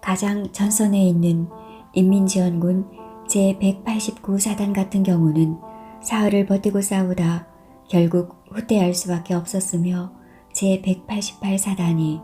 가장 전선에 있는 인민지원군 제189사단 같은 경우는 사흘을 버티고 싸우다 결국 후퇴할 수밖에 없었으며 제188사단이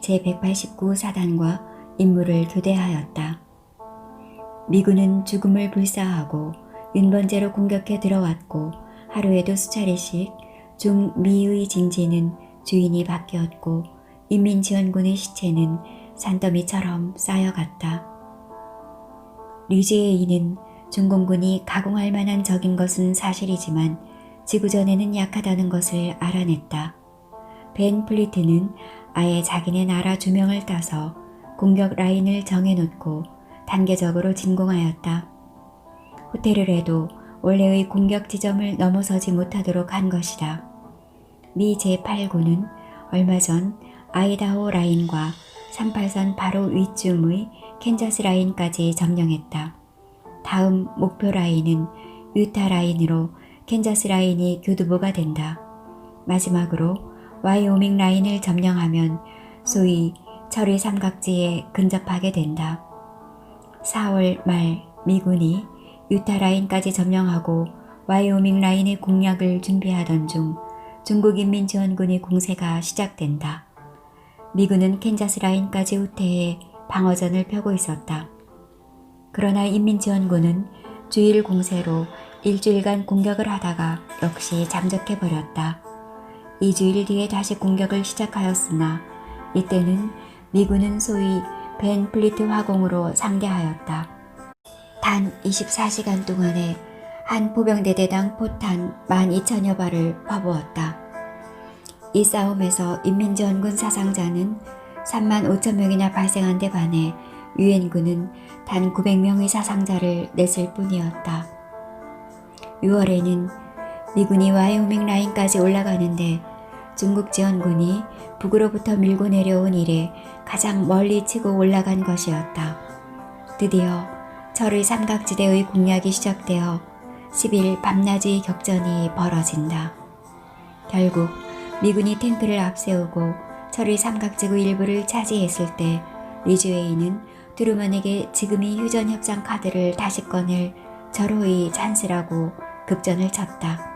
제189사단과 임무를 교대하였다. 미군은 죽음을 불사하고 윤번제로 공격해 들어왔고 하루에도 수차례씩 중미의 진지는 주인이 바뀌었고 인민지원군의 시체는 산더미처럼 쌓여갔다. 류지에이는 중공군이 가공할 만한 적인 것은 사실이지만 지구전에는 약하다는 것을 알아냈다. 벤 플리트는 아예 자기네 나라 주명을 따서 공격 라인을 정해놓고 단계적으로 진공하였다. 후퇴를 해도 원래의 공격 지점을 넘어서지 못하도록 한 것이다. 미 제8군은 얼마 전 아이다호 라인과 38선 바로 위쯤의 캔자스 라인까지 점령했다. 다음 목표 라인은 유타 라인으로 캔자스 라인이 교두보가 된다. 마지막으로 와이오밍 라인을 점령하면 소위 철의 삼각지에 근접하게 된다. 4월 말 미군이 유타 라인까지 점령하고 와이오밍 라인의 공략을 준비하던 중 중국인민지원군의 공세가 시작된다. 미군은 캔자스 라인까지 후퇴해 방어전을 펴고 있었다. 그러나 인민지원군은 주일 공세로 일주일간 공격을 하다가 역시 잠적해버렸다. 2주일 뒤에 다시 공격을 시작하였으나 이때는 미군은 소위 벤 플리트 화공으로 상대하였다. 단 24시간 동안에 한 포병대대당 포탄 12,000여 발을 퍼부었다. 이 싸움에서 인민지원군 사상자는 35,000명이나 발생한 데 반해 유엔군은 단 900명의 사상자를 냈을 뿐이었다. 6월에는 미군이 와이오밍 라인까지 올라가는데 중국 지원군이 북으로부터 밀고 내려온 이래 가장 멀리 치고 올라간 것이었다. 드디어 철의 삼각지대의 공략이 시작되어 10일 밤낮의 격전이 벌어진다. 결국 미군이 탱크를 앞세우고 철의 삼각지구 일부를 차지했을 때 류지웨이는 트루먼에게 지금이 휴전협상 카드를 다시 꺼낼 절호의 찬스라고 급전을 쳤다.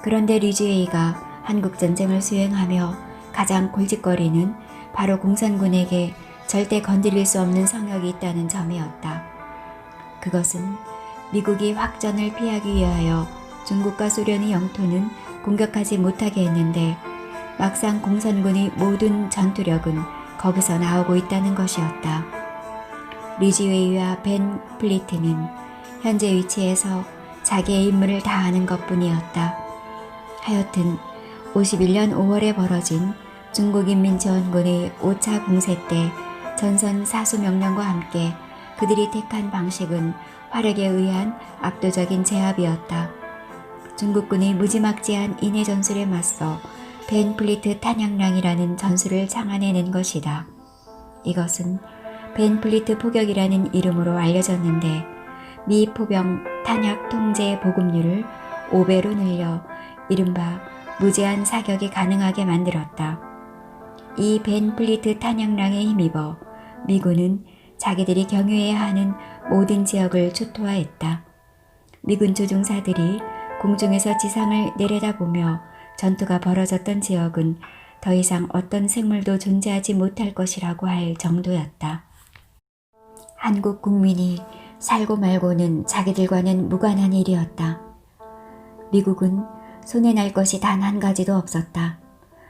그런데 류지웨이가 한국전쟁을 수행하며 가장 골칫거리는 바로 공산군에게 절대 건드릴 수 없는 성역이 있다는 점이었다. 그것은 미국이 확전을 피하기 위하여 중국과 소련의 영토는 공격하지 못하게 했는데 막상 공산군의 모든 전투력은 거기서 나오고 있다는 것이었다. 류지웨이와 벤 플리트는 현재 위치에서 자기의 임무를 다하는 것뿐이었다. 하여튼 51년 5월에 벌어진 중국인민지원군의 5차 공세 때 전선 사수명령과 함께 그들이 택한 방식은 화력에 의한 압도적인 제압이었다. 중국군의 무지막지한 인해 전술에 맞서 벤 플리트 탄약랑이라는 전술을 창안해낸 것이다. 이것은 벤 플리트 포격이라는 이름으로 알려졌는데 미 포병 탄약 통제 보급률을 5배로 늘려 이른바 무제한 사격이 가능하게 만들었다. 이 벤 플리트 탄약랑에 힘입어 미군은 자기들이 경유해야 하는 모든 지역을 초토화했다. 미군 조종사들이 공중에서 지상을 내려다보며 전투가 벌어졌던 지역은 더 이상 어떤 생물도 존재하지 못할 것이라고 할 정도였다. 한국 국민이 살고 말고는 자기들과는 무관한 일이었다. 미국은 손에 날 것이 단 한 가지도 없었다.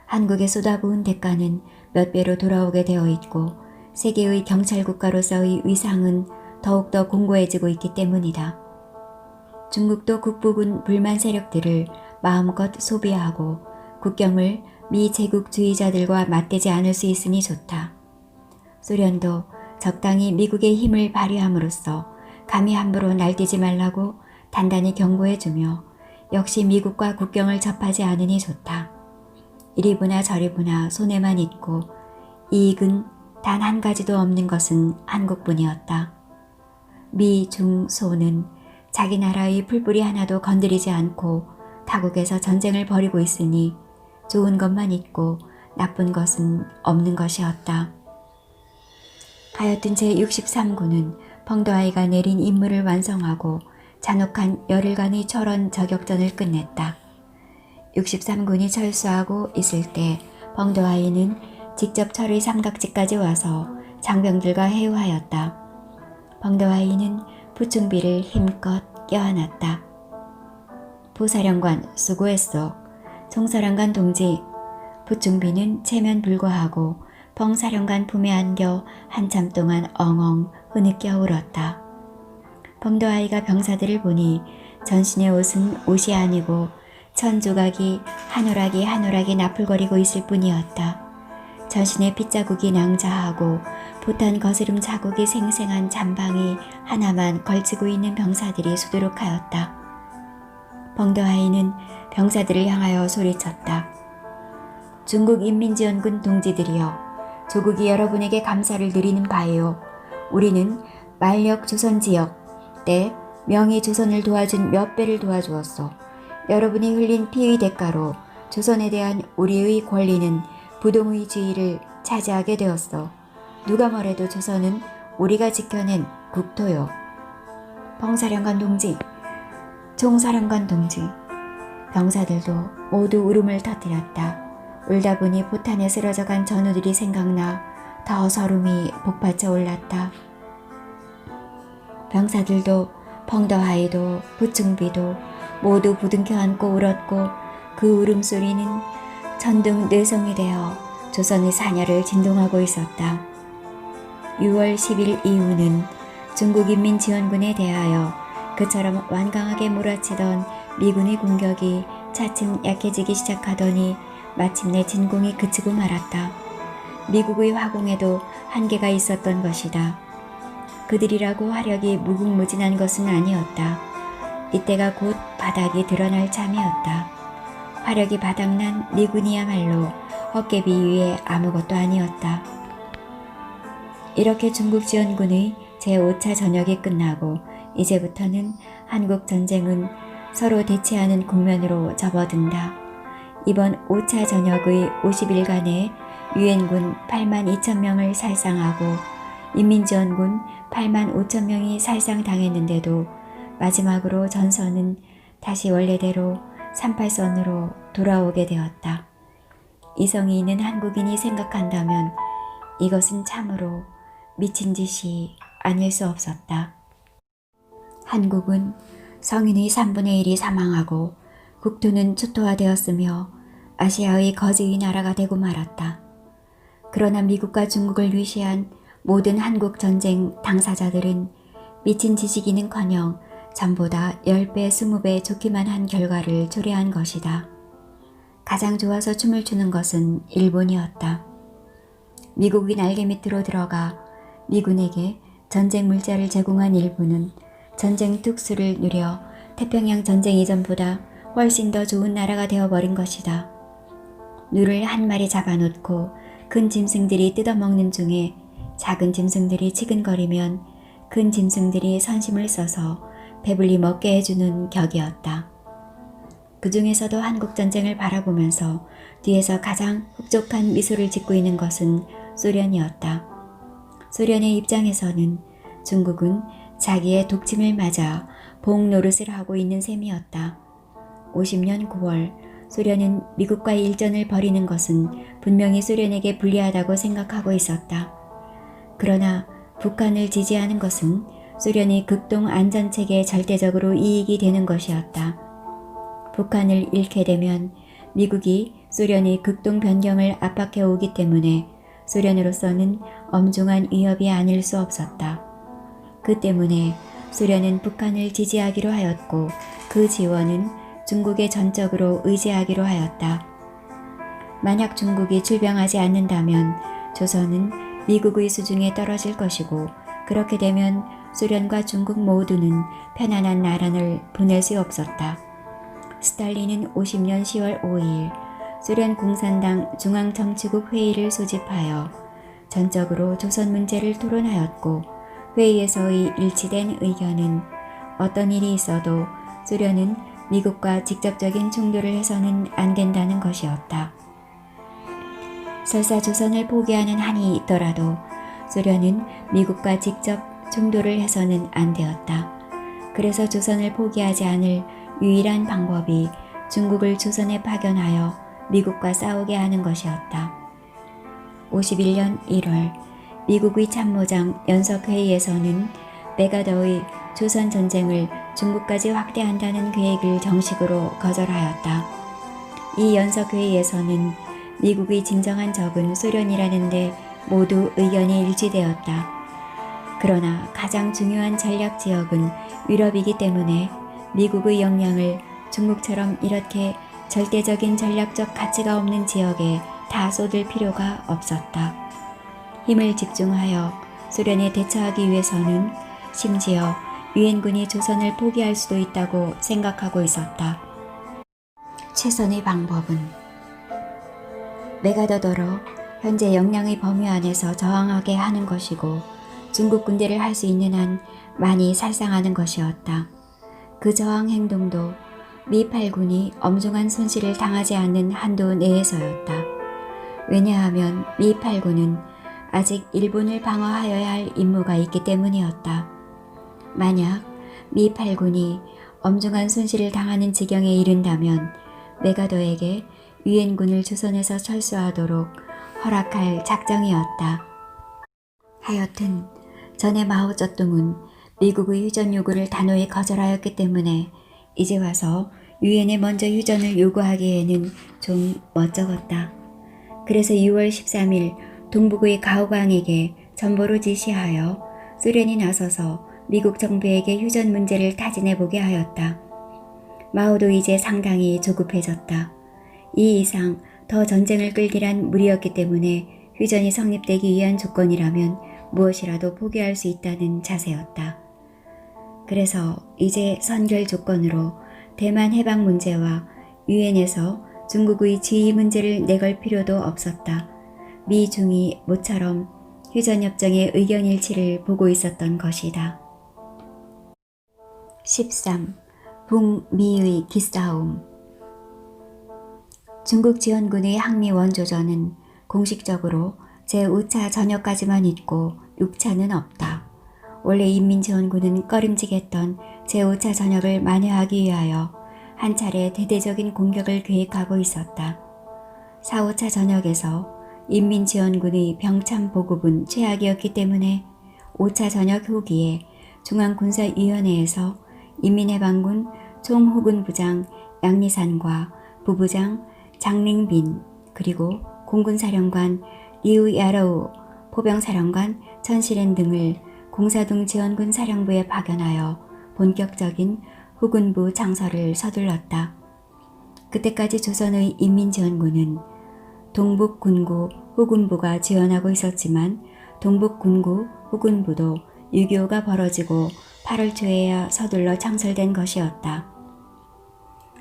한국에 쏟아부은 대가는 몇 배로 돌아오게 되어 있고 세계의 경찰국가로서의 위상은 더욱더 공고해지고 있기 때문이다. 중국도 국부군 불만 세력들을 마음껏 소비하고 국경을 미 제국주의자들과 맞대지 않을 수 있으니 좋다. 소련도 적당히 미국의 힘을 발휘함으로써 감히 함부로 날뛰지 말라고 단단히 경고해주며 역시 미국과 국경을 접하지 않으니 좋다. 이리보나 저리보나 손해만 있고 이익은 단 한 가지도 없는 것은 한국뿐이었다. 미, 중, 소는 자기 나라의 풀뿌리 하나도 건드리지 않고 타국에서 전쟁을 벌이고 있으니 좋은 것만 있고 나쁜 것은 없는 것이었다. 하여튼 제63군은 펑도아이가 내린 임무를 완성하고 잔혹한 열흘간의 철원 저격전을 끝냈다. 63군이 철수하고 있을 때 펑도아이는 직접 철의 삼각지까지 와서 장병들과 회유하였다. 펑도아이는 부충비를 힘껏 껴안았다. 부사령관 수고했소. 총사령관 동지. 부충비는 체면불과하고 펑사령관 품에 안겨 한참 동안 엉엉 흐느껴 울었다. 펑도아이가 병사들을 보니 전신의 옷은 옷이 아니고 천조각이 한오락이 나풀거리고 있을 뿐이었다. 전신에 핏자국이 낭자하고 보탄 거스름 자국이 생생한 잠방이 하나만 걸치고 있는 병사들이 수두룩하였다. 펑도아이는 병사들을 향하여 소리쳤다. 중국인민지원군 동지들이여, 조국이 여러분에게 감사를 드리는 바예요. 우리는 만력 조선지역 때 명의 조선을 도와준 몇 배를 도와주었소. 여러분이 흘린 피의 대가로 조선에 대한 우리의 권리는 부동의 지위를 차지하게 되었소. 누가 뭐래도 조선은 우리가 지켜낸 국토요. 펑사령관 동지, 총사령관 동지. 병사들도 모두 울음을 터뜨렸다. 울다 보니 포탄에 쓰러져간 전우들이 생각나 더 서름이 복받쳐 올랐다. 병사들도 펑더하이도 부충비도 모두 부둥켜 안고 울었고 그 울음소리는 천둥 뇌성이 되어 조선의 사녀를 진동하고 있었다. 6월 10일 이후는 중국인민지원군에 대하여 그처럼 완강하게 몰아치던 미군의 공격이 차츰 약해지기 시작하더니 마침내 진공이 그치고 말았다. 미국의 화공에도 한계가 있었던 것이다. 그들이라고 화력이 무궁무진한 것은 아니었다. 이때가 곧 바닥이 드러날 참이었다. 화력이 바닥난 미군이야말로 헛개비 위에 아무것도 아니었다. 이렇게 중국지원군의 제5차 전역이 끝나고 이제부터는 한국전쟁은 서로 대치하는 국면으로 접어든다. 이번 5차 전역의 50일간에 유엔군 82,000명을 살상하고 인민지원군 85,000명이 살상당했는데도 마지막으로 전선은 다시 원래대로 38선으로 돌아오게 되었다. 이성이 있는 한국인이 생각한다면 이것은 참으로 미친 짓이 아닐 수 없었다. 한국은 성인의 3분의 1이 사망하고 국토는 초토화되었으며 아시아의 거지의 나라가 되고 말았다. 그러나 미국과 중국을 위시한 모든 한국전쟁 당사자들은 미친 지식이는커녕 전보다 10배, 20배 좋기만 한 결과를 초래한 것이다. 가장 좋아서 춤을 추는 것은 일본이었다. 미국이 날개 밑으로 들어가 미군에게 전쟁 물자를 제공한 일본은 전쟁 특수를 누려 태평양 전쟁 이전보다 훨씬 더 좋은 나라가 되어버린 것이다. 누를 한 마리 잡아놓고 큰 짐승들이 뜯어먹는 중에 작은 짐승들이 치근거리면 큰 짐승들이 선심을 써서 배불리 먹게 해주는 격이었다. 그 중에서도 한국전쟁을 바라보면서 뒤에서 가장 흡족한 미소를 짓고 있는 것은 소련이었다. 소련의 입장에서는 중국은 자기의 독침을 맞아 복 노릇을 하고 있는 셈이었다. 50년 9월 소련은 미국과의 일전을 벌이는 것은 분명히 소련에게 불리하다고 생각하고 있었다. 그러나 북한을 지지하는 것은 소련의 극동 안전체계에 절대적으로 이익이 되는 것이었다. 북한을 잃게 되면 미국이 소련의 극동 변경을 압박해 오기 때문에 소련으로서는 엄중한 위협이 아닐 수 없었다. 그 때문에 소련은 북한을 지지하기로 하였고 그 지원은 중국에 전적으로 의지하기로 하였다. 만약 중국이 출병하지 않는다면 조선은 미국의 수중에 떨어질 것이고 그렇게 되면 소련과 중국 모두는 편안한 나라를 보낼 수 없었다. 스탈린은 50년 10월 5일 소련 공산당 중앙정치국 회의를 소집하여 전적으로 조선 문제를 토론하였고 회의에서의 일치된 의견은 어떤 일이 있어도 소련은 미국과 직접적인 충돌을 해서는 안 된다는 것이었다. 설사 조선을 포기하는 한이 있더라도 소련은 미국과 직접 충돌을 해서는 안 되었다. 그래서 조선을 포기하지 않을 유일한 방법이 중국을 조선에 파견하여 미국과 싸우게 하는 것이었다. 51년 1월 미국의 참모장 연석회의에서는 메가더의 조선전쟁을 중국까지 확대한다는 계획을 정식으로 거절하였다. 이 연석회의에서는 미국의 진정한 적은 소련이라는데 모두 의견이 일치되었다. 그러나 가장 중요한 전략 지역은 유럽이기 때문에 미국의 역량을 중국처럼 이렇게 절대적인 전략적 가치가 없는 지역에 다 쏟을 필요가 없었다. 힘을 집중하여 소련에 대처하기 위해서는 심지어 유엔군이 조선을 포기할 수도 있다고 생각하고 있었다. 최선의 방법은 메가더더러 현재 역량의 범위 안에서 저항하게 하는 것이고 중국 군대를 할 수 있는 한 많이 살상하는 것이었다. 그 저항 행동도 미 8군이 엄중한 손실을 당하지 않는 한도 내에서였다. 왜냐하면 미 8군은 아직 일본을 방어하여야 할 임무가 있기 때문이었다. 만약 미 8군이 엄중한 손실을 당하는 지경에 이른다면 메가더에게 유엔군을 조선에서 철수하도록 허락할 작정이었다. 하여튼 전에 마오쩌둥은 미국의 휴전 요구를 단호히 거절하였기 때문에 이제 와서 유엔에 먼저 휴전을 요구하기에는 좀 멋쩍었다. 그래서 6월 13일 동북의 가오강에게 전보로 지시하여 소련이 나서서 미국 정부에게 휴전 문제를 타진해보게 하였다. 마오도 이제 상당히 조급해졌다. 이 이상 더 전쟁을 끌기란 무리였기 때문에 휴전이 성립되기 위한 조건이라면 무엇이라도 포기할 수 있다는 자세였다. 그래서 이제 선결 조건으로 대만 해방 문제와 유엔에서 중국의 지위 문제를 내걸 필요도 없었다. 미 중이 모처럼 휴전협정의 의견 일치를 보고 있었던 것이다. 13. 북미의 기싸움. 중국 지원군의 항미 원조전은 공식적으로 제5차 전역까지만 있고 6차는 없다. 원래 인민지원군은 꺼림직했던 제5차 전역을 만회하기 위하여 한 차례 대대적인 공격을 계획하고 있었다. 4, 5차 전역에서 인민지원군의 병참 보급은 최악이었기 때문에 5차 전역 후기에 중앙군사위원회에서 인민해방군 총후군부장 양리산과 부부장 장링빈 그리고 공군사령관 리우야러우, 포병사령관 천시렌 등을 공사동 지원군 사령부에 파견하여 본격적인 후군부 창설을 서둘렀다. 그때까지 조선의 인민지원군은 동북군구 후군부가 지원하고 있었지만 동북군구 후군부도 6.25가 벌어지고 8월 초에야 서둘러 창설된 것이었다.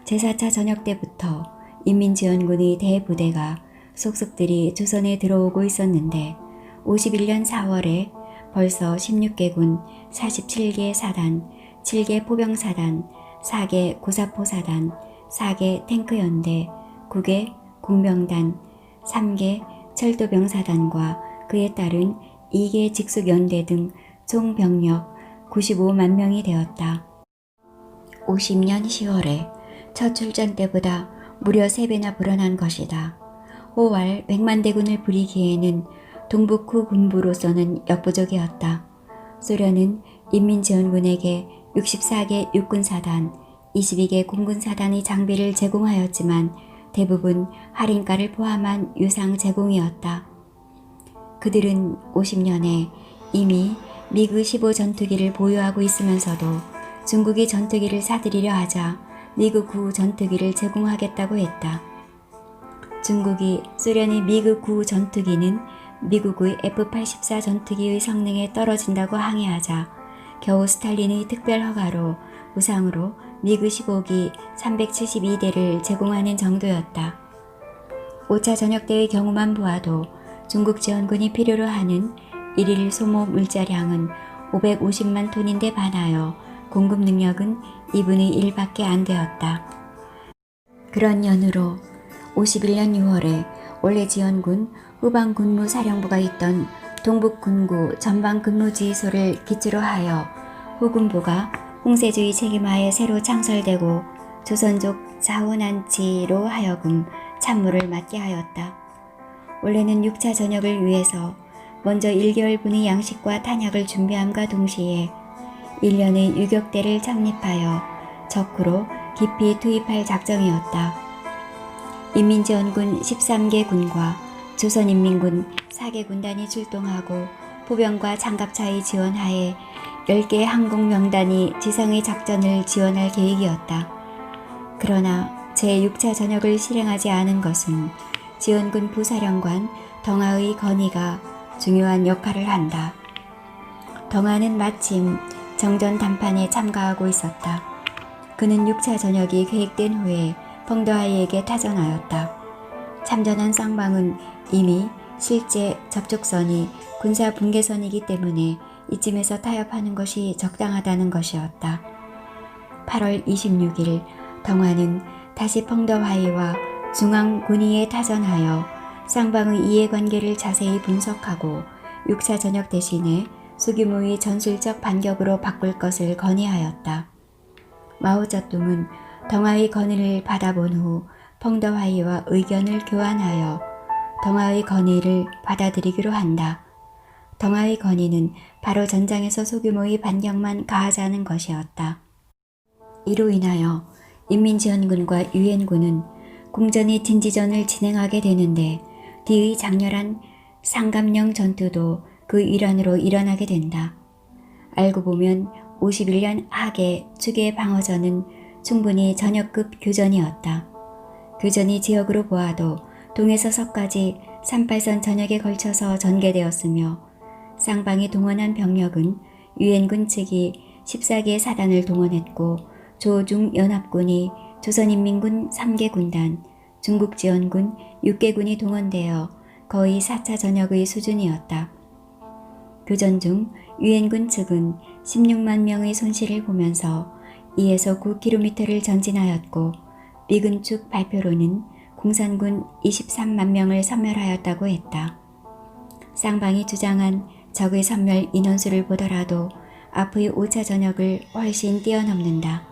제4차 전역 때부터 인민지원군의 대부대가 속속들이 조선에 들어오고 있었는데 51년 4월에 벌써 16개군 47개 사단, 7개 포병사단, 4개 고사포사단, 4개 탱크연대, 9개 공병단, 3개 철도병사단과 그에 따른 2개 직속연대 등 총 병력 95만 명이 되었다. 50년 10월에 첫 출전 때보다 무려 3배나 불어난 것이다. 호왈 100만 대군을 부리기에는 동북후 군부로서는 역부족이었다. 소련은 인민지원군에게 64개 육군사단, 22개 공군사단의 장비를 제공하였지만 대부분 할인가를 포함한 유상 제공이었다. 그들은 50년에 이미 미그 15 전투기를 보유하고 있으면서도 중국이 전투기를 사들이려 하자 미그 9 전투기를 제공하겠다고 했다. 중국이 소련의 미그 9 전투기는 미국의 F-84 전투기의 성능에 떨어진다고 항의하자 겨우 스탈린의 특별 허가로 무상으로 미그 15기 372대를 제공하는 정도였다. 5차 전역대의 경우만 보아도 중국 지원군이 필요로 하는 일일 소모 물자량은 550만 톤인데 반하여 공급 능력은 2분의 1밖에 안 되었다. 그런 연유로 51년 6월에 원래 지원군 후방군무사령부가 있던 동북군구 전방근무지휘소를 기초로 하여 후군부가 홍세주의 책임하에 새로 창설되고 조선족 자훈안치로 하여금 참모를 맡게 하였다. 원래는 6차 전역을 위해서 먼저 1개월분의 양식과 탄약을 준비함과 동시에 1년의 유격대를 창립하여 적구로 깊이 투입할 작정이었다. 인민지원군 13개 군과 조선인민군 4개 군단이 출동하고 포병과 장갑차의 지원하에 10개 항공명단이 지상의 작전을 지원할 계획이었다. 그러나 제6차 전역을 실행하지 않은 것은 지원군 부사령관 덩하의 건의가 중요한 역할을 한다. 덩하는 마침 정전 담판에 참가하고 있었다. 그는 6차 전역이 계획된 후에 펑더하이에게 타전하였다. 참전한 쌍방은 이미 실제 접촉선이 군사 분계선이기 때문에 이쯤에서 타협하는 것이 적당하다는 것이었다. 8월 26일 덩하는 다시 펑더하이와 중앙군의에 타전하여 쌍방의 이해관계를 자세히 분석하고 6차 전역 대신에 소규모의 전술적 반격으로 바꿀 것을 건의하였다. 마오쩌둥은 덩하의 건의를 받아본 후 펑더하이와 의견을 교환하여 덩하의 건의를 받아들이기로 한다. 덩하의 건의는 바로 전장에서 소규모의 반격만 가하자는 것이었다. 이로 인하여 인민지원군과 유엔군은 궁전의 진지전을 진행하게 되는데 뒤의 장렬한 상감령 전투도 그 일환으로 일어나게 된다. 알고 보면 51년 하계 축의 방어전은 충분히 전역급 교전이었다. 교전이 지역으로 보아도 동에서 서까지 38선 전역에 걸쳐서 전개되었으며 쌍방이 동원한 병력은 유엔군 측이 14개의 사단을 동원했고 조중연합군이 조선인민군 3개 군단, 중국지원군 6개 군이 동원되어 거의 4차 전역의 수준이었다. 교전 중 유엔군 측은 16만 명의 손실을 보면서 2에서 9km를 전진하였고 미군 측 발표로는 공산군 23만 명을 섬멸하였다고 했다. 쌍방이 주장한 적의 섬멸 인원수를 보더라도 앞의 5차 전역을 훨씬 뛰어넘는다.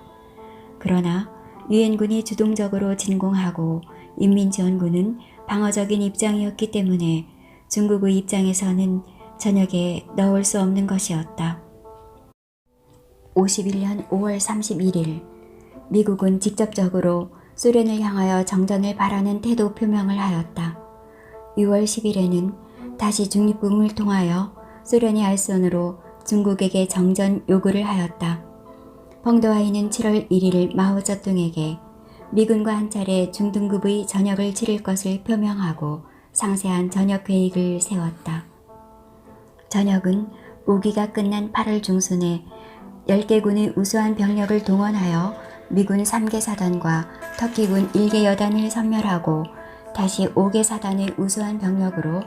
그러나 유엔군이 주동적으로 진공하고 인민지원군은 방어적인 입장이었기 때문에 중국의 입장에서는 전역에 넣을 수 없는 것이었다. 51년 5월 31일 미국은 직접적으로 소련을 향하여 정전을 바라는 태도 표명을 하였다. 6월 10일에는 다시 중립부를 통하여 소련이 알선으로 중국에게 정전 요구를 하였다. 펑더하이는 7월 1일 마오쩌둥에게 미군과 한 차례 중등급의 전역을 치를 것을 표명하고 상세한 전역 계획을 세웠다. 전역은 우기가 끝난 8월 중순에 10개 군의 우수한 병력을 동원하여 미군 3개 사단과 터키군 1개 여단을 섬멸하고 다시 5개 사단의 우수한 병력으로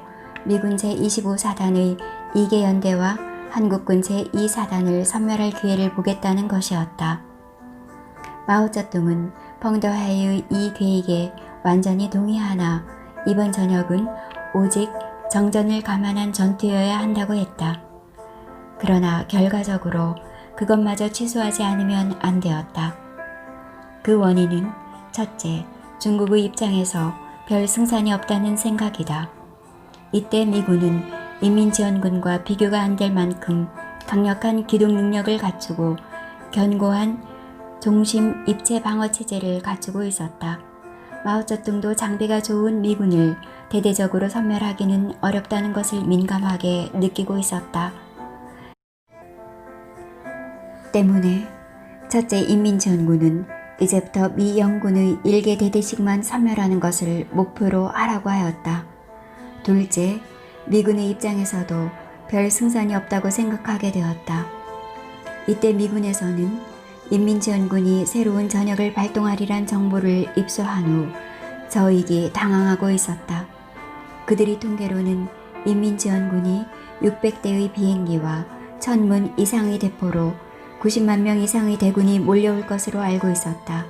미군 제25사단의 2개 연대와 한국군 제2사단을 섬멸할 기회를 보겠다는 것이었다. 마오쩌둥은 펑더하이의 이 계획에 완전히 동의하나 이번 전역은 오직 정전을 감안한 전투여야 한다고 했다. 그러나 결과적으로 그것마저 취소하지 않으면 안 되었다. 그 원인은 첫째, 중국의 입장에서 별 승산이 없다는 생각이다. 이때 미군은 인민지원군과 비교가 안 될 만큼 강력한 기동 능력을 갖추고 견고한 종심 입체 방어 체제를 갖추고 있었다. 마오쩌둥도 장비가 좋은 미군을 대대적으로 섬멸하기는 어렵다는 것을 민감하게 느끼고 있었다. 때문에 첫째 인민지원군은 이제부터 미 영군의 1개 대대씩만 섬멸하는 것을 목표로 하라고 하였다. 둘째, 미군의 입장에서도 별 승산이 없다고 생각하게 되었다. 이때 미군에서는 인민지원군이 새로운 전역을 발동하리란 정보를 입수한 후 저익이 당황하고 있었다. 그들이 통계로는 인민지원군이 600대의 비행기와 1000문 이상의 대포로 90만 명 이상의 대군이 몰려올 것으로 알고 있었다.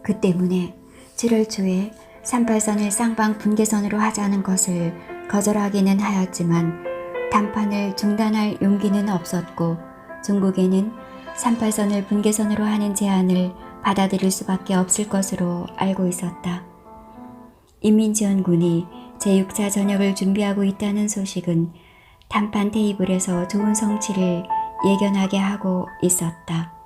그 때문에 7월 초에 38선을 쌍방 분계선으로 하자는 것을 거절하기는 하였지만談판을 중단할 용기는 없었고 중국에는 38선을 분계선으로 하는 제안을 받아들일 수밖에 없을 것으로 알고 있었다. 인민지원군이 제6차 전역을 준비하고 있다는 소식은談判테이블에서 좋은 성취를 예견하게 하고 있었다.